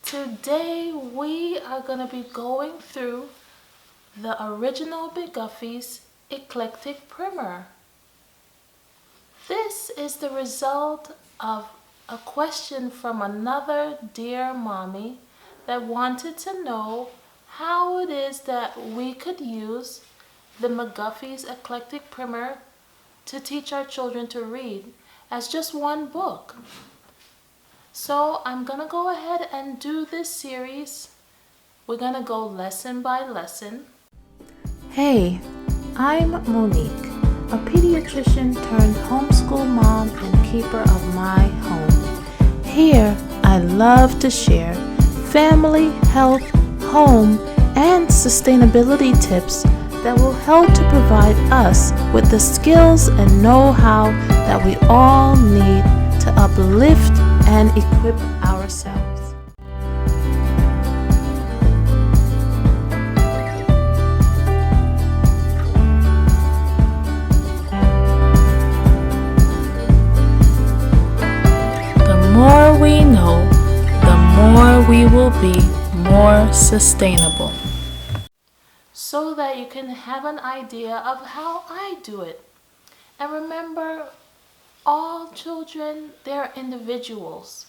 Today we are going to be going through the original McGuffey's Eclectic Primer. This is the result of a question from another dear mommy that wanted to know how it is that we could use the McGuffey's Eclectic Primer to teach our children to read as just one book. So I'm going to go ahead and do this series. We're going to go lesson by lesson. Hey, I'm Monique, a pediatrician turned homeschool mom and keeper of my home. Here, I love to share family, health, home, and sustainability tips that will help to provide us with the skills and know-how that we all need to uplift and equip ourselves. The more we know, the more we will be more sustainable. So that you can have an idea of how I do it. And remember, all children, they're individuals.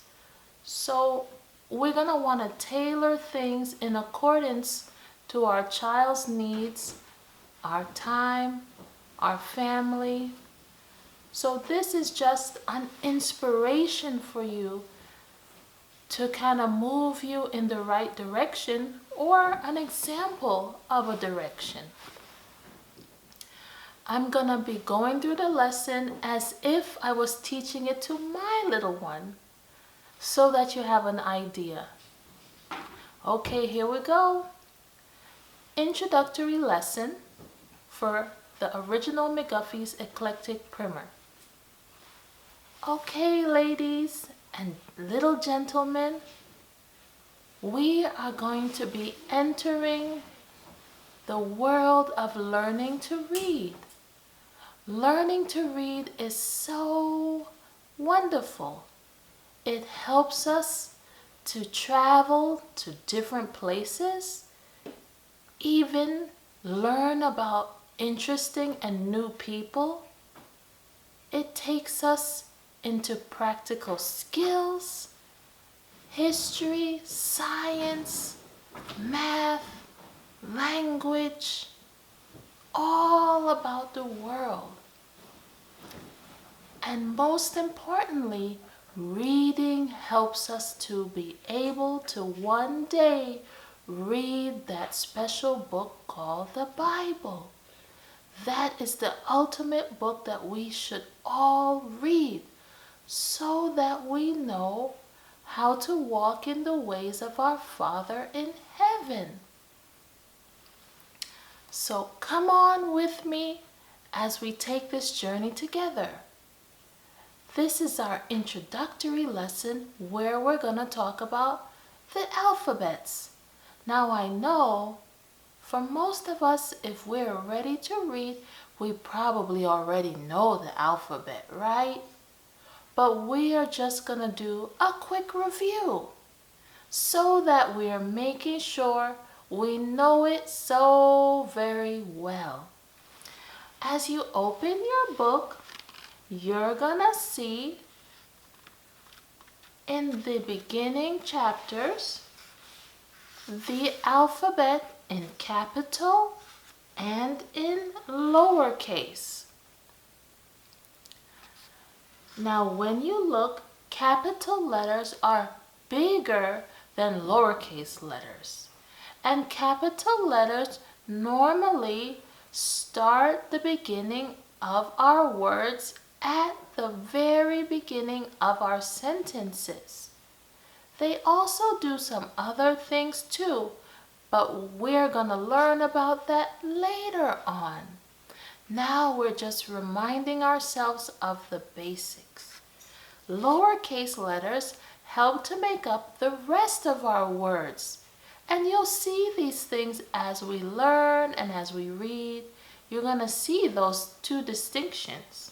So we're going to want to tailor things in accordance to our child's needs, our time, our family. So this is just an inspiration for you to kind of move you in the right direction, or an example of a direction. I'm going to be going through the lesson as if I was teaching it to my little one, so that you have an idea. Okay, here we go. Introductory lesson for the original McGuffey's Eclectic Primer. Okay, ladies and little gentlemen, we are going to be entering the world of learning to read. Learning to read is so wonderful. It helps us to travel to different places, even learn about interesting and new people. It takes us into practical skills, history, science, math, language, all about the world. And most importantly, reading helps us to be able to one day read that special book called the Bible. That is the ultimate book that we should all read, so that we know how to walk in the ways of our Father in heaven. So come on with me as we take this journey together. This is our introductory lesson where we're going to talk about the alphabets. Now I know for most of us, if we're ready to read, we probably already know the alphabet, right? But we are just going to do a quick review so that we are making sure we know it so very well. As you open your book, you're going to see in the beginning chapters the alphabet in capital and in lowercase. Now when you look, capital letters are bigger than lowercase letters. And capital letters normally start the beginning of our words at the very beginning of our sentences. They also do some other things too, but we're going to learn about that later on. Now we're just reminding ourselves of the basics. Lowercase letters help to make up the rest of our words. And you'll see these things as we learn and as we read. You're going to see those two distinctions.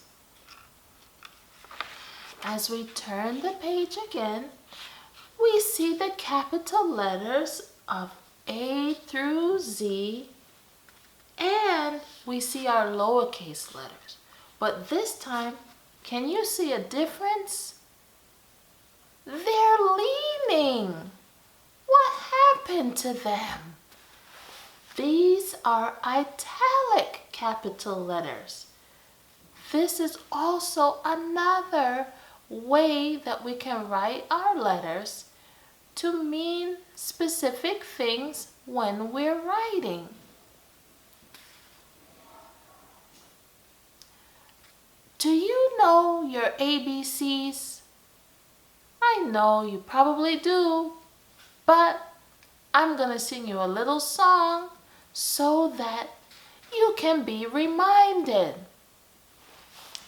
As we turn the page again, we see the capital letters of A through Z, and we see our lowercase letters. But this time, can you see a difference? They're leaning. What happened to them? These are italic capital letters. This is also another way that we can write our letters to mean specific things when we're writing. Do you know your ABCs? I know you probably do, but I'm gonna sing you a little song so that you can be reminded.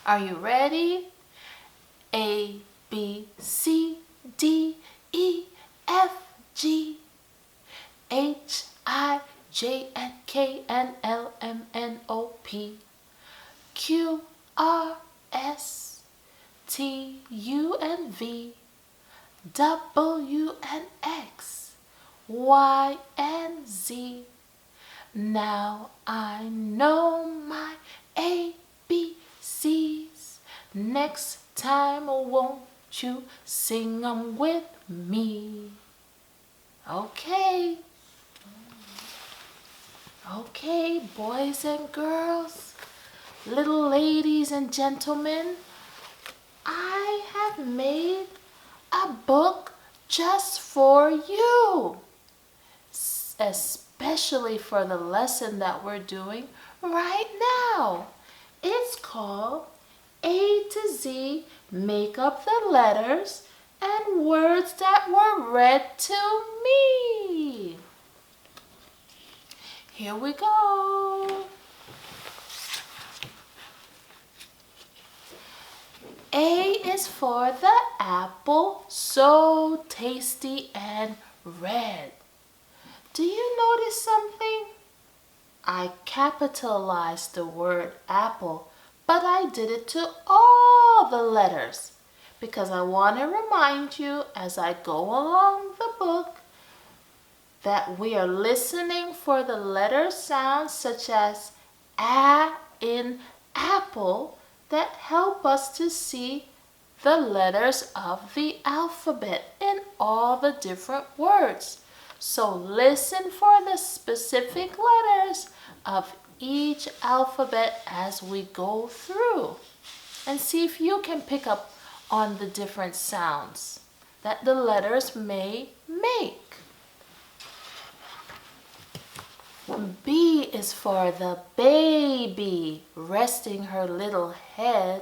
Are you ready? A, B, C, D, E, F, G, H, I, J, and K, and L, M, N, O, P, Q, R, S, T, U, and V, W, and X, Y, and Z. Now I know my ABCs. Next time, won't you sing 'em with me? Okay. Okay, boys and girls, little ladies and gentlemen, I have made a book just for you, especially for the lesson that we're doing right now. It's called A to Z, Make Up the Letters and Words That Were Read to Me. Here we go. A is for the apple, so tasty and red. Do you notice something? I capitalized the word apple, but I did it to all the letters because I want to remind you as I go along the book that we are listening for the letter sounds such as A in apple that help us to see the letters of the alphabet in all the different words. So listen for the specific letters of each alphabet as we go through and see if you can pick up on the different sounds that the letters may make. B is for the baby resting her little head.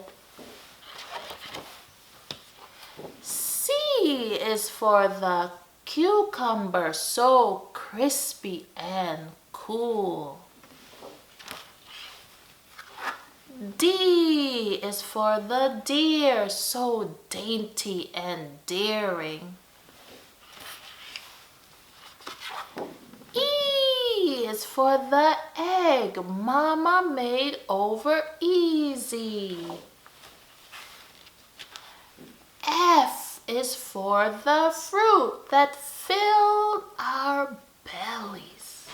C is for the cucumber, so crispy and cool. D is for the deer, so dainty and daring. E is for the egg Mama made over easy. F is for the fruit that filled our bellies.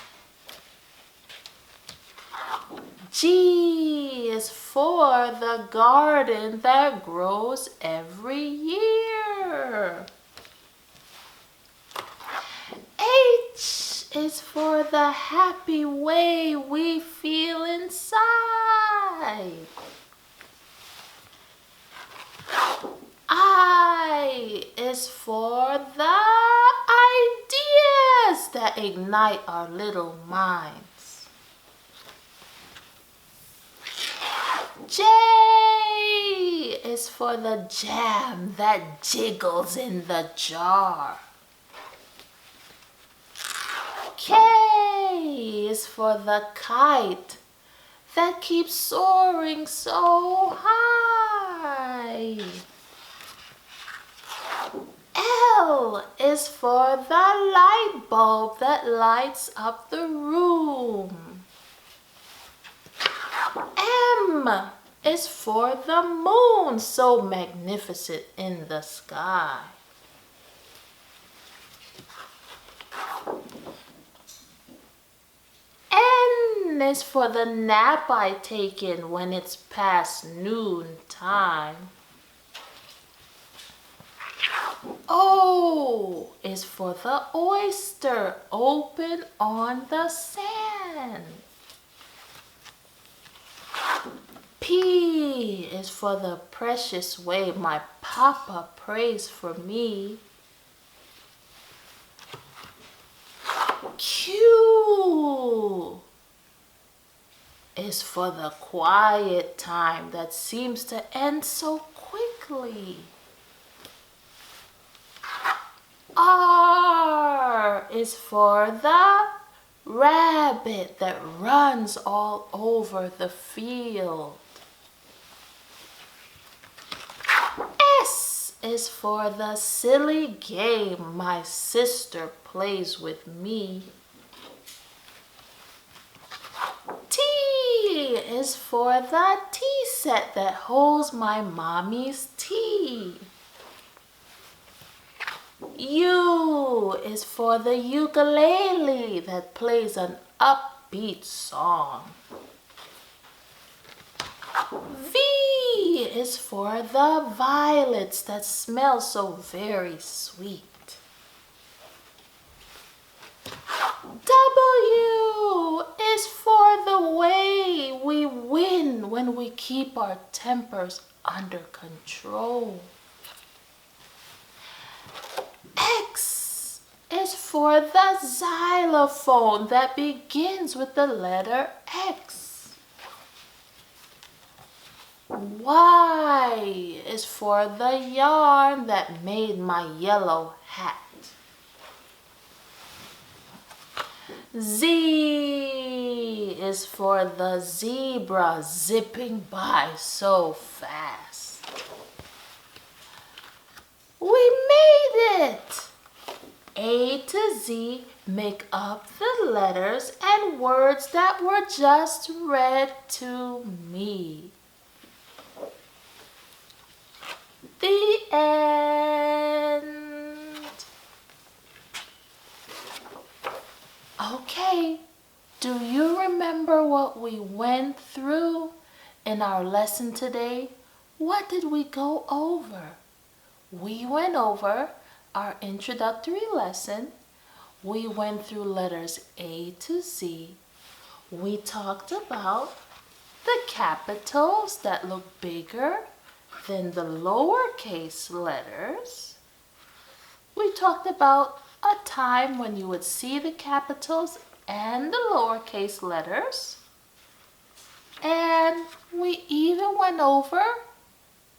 G is for the garden that grows every year. H is for the happy way we feel inside. I is for the ideas that ignite our little minds. J is for the jam that jiggles in the jar. K is for the kite that keeps soaring so high. L is for the light bulb that lights up the room. M is for the moon, so magnificent in the sky. is for the nap I take in when it's past noon time. O is for the oyster open on the sand. P is for the precious way my papa prays for me. Q is for the quiet time that seems to end so quickly. R is for the rabbit that runs all over the field. S is for the silly game my sister plays with me. T is for the tea set that holds my mommy's tea. U is for the ukulele that plays an upbeat song. V is for the violets that smell so very sweet. W is for the way we win when we keep our tempers under control. X is for the xylophone that begins with the letter X. Y is for the yarn that made my yellow hat. Z is for the zebra zipping by so fast. We made it! A to Z make up the letters and words that were just read to me. The end. Okay, do you remember what we went through in our lesson today? What did we go over? We went over our introductory lesson. We went through letters A to Z. We talked about the capitals that look bigger than the lowercase letters. We talked about a time when you would see the capitals and the lowercase letters. And we even went over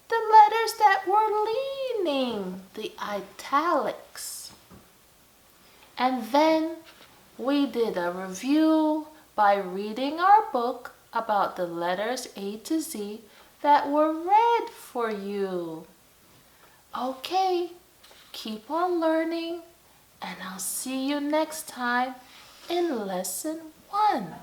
the letters that were leaning, the italics. And then we did a review by reading our book about the letters A to Z that were read for you. Okay, keep on learning, and I'll see you next time in lesson 1.